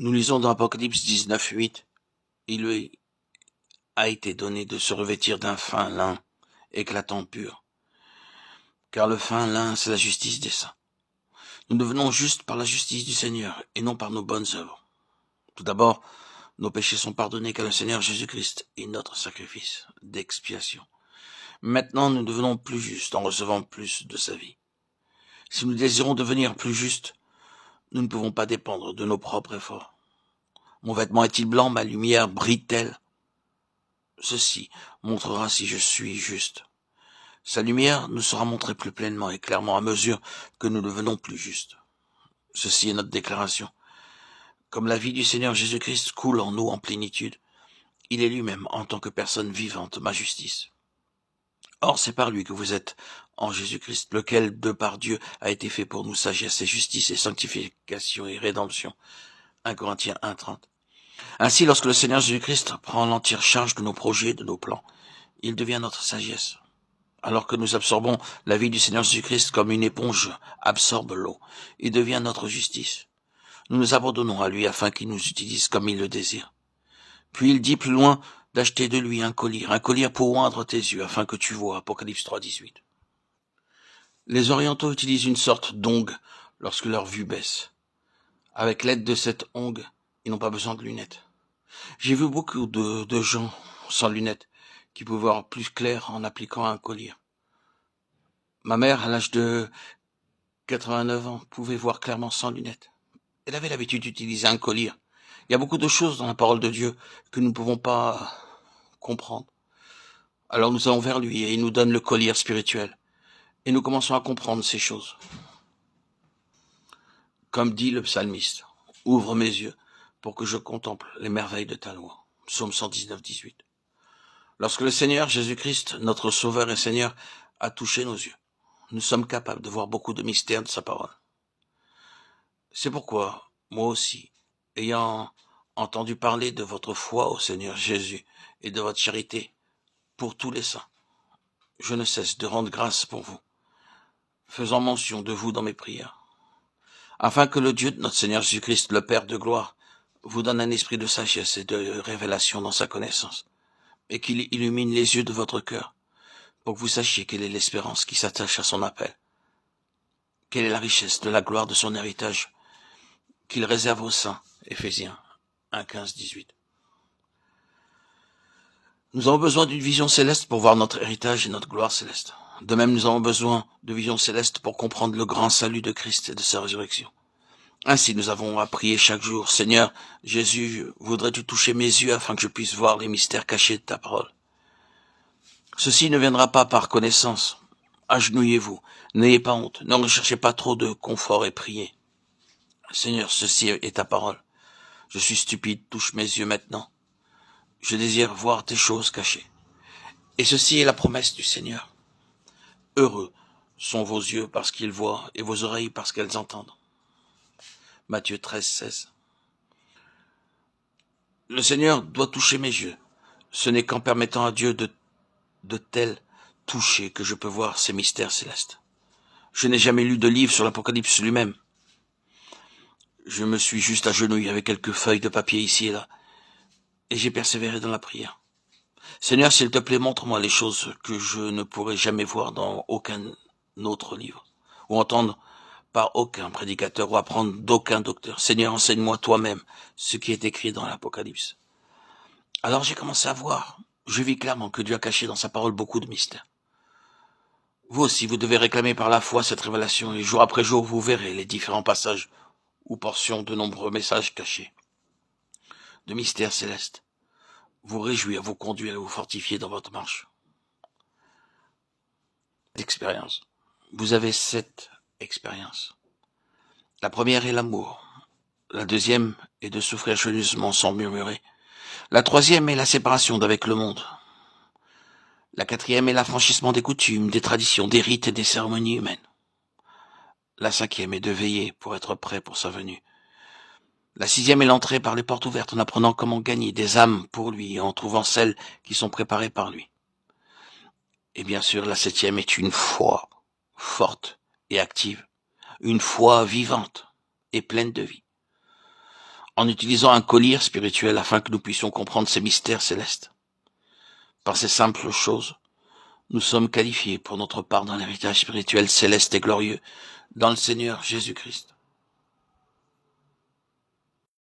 Nous lisons dans Apocalypse 19:8, il lui a été donné de se revêtir d'un fin lin éclatant pur, car le fin lin, c'est la justice des saints. Nous devenons justes par la justice du Seigneur et non par nos bonnes œuvres. Tout d'abord, nos péchés sont pardonnés car le Seigneur Jésus-Christ est notre sacrifice d'expiation. Maintenant, nous devenons plus justes en recevant plus de sa vie. Si nous désirons devenir plus justes, nous ne pouvons pas dépendre de nos propres efforts. Mon vêtement est-il blanc, ma lumière brille-t-elle? Ceci montrera si je suis juste. Sa lumière nous sera montrée plus pleinement et clairement à mesure que nous devenons plus justes. Ceci est notre déclaration. Comme la vie du Seigneur Jésus-Christ coule en nous en plénitude, il est lui-même, en tant que personne vivante, ma justice. Or, c'est par lui que vous êtes en Jésus-Christ, lequel, de par Dieu, a été fait pour nous sagesse et justice et sanctification et rédemption. 1 Corinthiens 1:30. Ainsi, lorsque le Seigneur Jésus-Christ prend l'entière charge de nos projets, de nos plans, il devient notre sagesse. Alors que nous absorbons la vie du Seigneur Jésus-Christ comme une éponge absorbe l'eau, il devient notre justice. Nous nous abandonnons à lui afin qu'il nous utilise comme il le désire. Puis il dit plus loin d'acheter de lui un collier pour oindre tes yeux afin que tu vois. Apocalypse 3:18. Les orientaux utilisent une sorte d'ongle lorsque leur vue baisse. Avec l'aide de cette ongle, ils n'ont pas besoin de lunettes. J'ai vu beaucoup de gens sans lunettes qui pouvaient voir plus clair en appliquant un collier. Ma mère, à l'âge de 89 ans, pouvait voir clairement sans lunettes. Elle avait l'habitude d'utiliser un collier. Il y a beaucoup de choses dans la parole de Dieu que nous ne pouvons pas comprendre. Alors nous allons vers lui et il nous donne le collier spirituel. Et nous commençons à comprendre ces choses. Comme dit le psalmiste, ouvre mes yeux pour que je contemple les merveilles de ta loi. Psaume 119:18. Lorsque le Seigneur Jésus-Christ, notre Sauveur et Seigneur, a touché nos yeux, nous sommes capables de voir beaucoup de mystères de sa parole. C'est pourquoi, moi aussi, ayant entendu parler de votre foi au Seigneur Jésus et de votre charité pour tous les saints, je ne cesse de rendre grâce pour vous, faisant mention de vous dans mes prières, afin que le Dieu de notre Seigneur Jésus-Christ, le Père de gloire, vous donne un esprit de sagesse et de révélation dans sa connaissance, et qu'il illumine les yeux de votre cœur, pour que vous sachiez quelle est l'espérance qui s'attache à son appel, quelle est la richesse de la gloire de son héritage, qu'il réserve aux saints. Éphésiens 1:15-18. Nous avons besoin d'une vision céleste pour voir notre héritage et notre gloire céleste. De même, nous avons besoin de vision céleste pour comprendre le grand salut de Christ et de sa résurrection. Ainsi, nous avons à prier chaque jour, Seigneur, Jésus, voudrais-tu toucher mes yeux afin que je puisse voir les mystères cachés de ta parole? Ceci ne viendra pas par connaissance. Agenouillez-vous, n'ayez pas honte, ne recherchez pas trop de confort et priez. Seigneur, ceci est ta parole. Je suis stupide, touche mes yeux maintenant. Je désire voir tes choses cachées. Et ceci est la promesse du Seigneur. Heureux sont vos yeux parce qu'ils voient et vos oreilles parce qu'elles entendent. Matthieu 13:16. Le Seigneur doit toucher mes yeux. Ce n'est qu'en permettant à Dieu de tel toucher que je peux voir ces mystères célestes. Je n'ai jamais lu de livre sur l'Apocalypse lui-même. Je me suis juste agenouillé avec quelques feuilles de papier ici et là, et j'ai persévéré dans la prière. Seigneur, s'il te plaît, montre-moi les choses que je ne pourrai jamais voir dans aucun autre livre, ou entendre par aucun prédicateur, ou apprendre d'aucun docteur. Seigneur, enseigne-moi toi-même ce qui est écrit dans l'Apocalypse. Alors j'ai commencé à voir. Je vis clairement que Dieu a caché dans sa parole beaucoup de mystères. Vous aussi, vous devez réclamer par la foi cette révélation, et jour après jour, vous verrez les différents passages ou portions de nombreux messages cachés, de mystères célestes. Vous réjouir, vous conduire et vous fortifier dans votre marche. Expérience. Vous avez 7 expériences. La première est l'amour. La deuxième est de souffrir joyeusement sans murmurer. La troisième est la séparation d'avec le monde. La quatrième est l'affranchissement des coutumes, des traditions, des rites et des cérémonies humaines. La cinquième est de veiller pour être prêt pour sa venue. La sixième est l'entrée par les portes ouvertes en apprenant comment gagner des âmes pour lui et en trouvant celles qui sont préparées par lui. Et bien sûr, la septième est une foi forte et active, une foi vivante et pleine de vie. en utilisant un collier spirituel afin que nous puissions comprendre ces mystères célestes. Par ces simples choses, nous sommes qualifiés pour notre part dans l'héritage spirituel céleste et glorieux dans le Seigneur Jésus-Christ.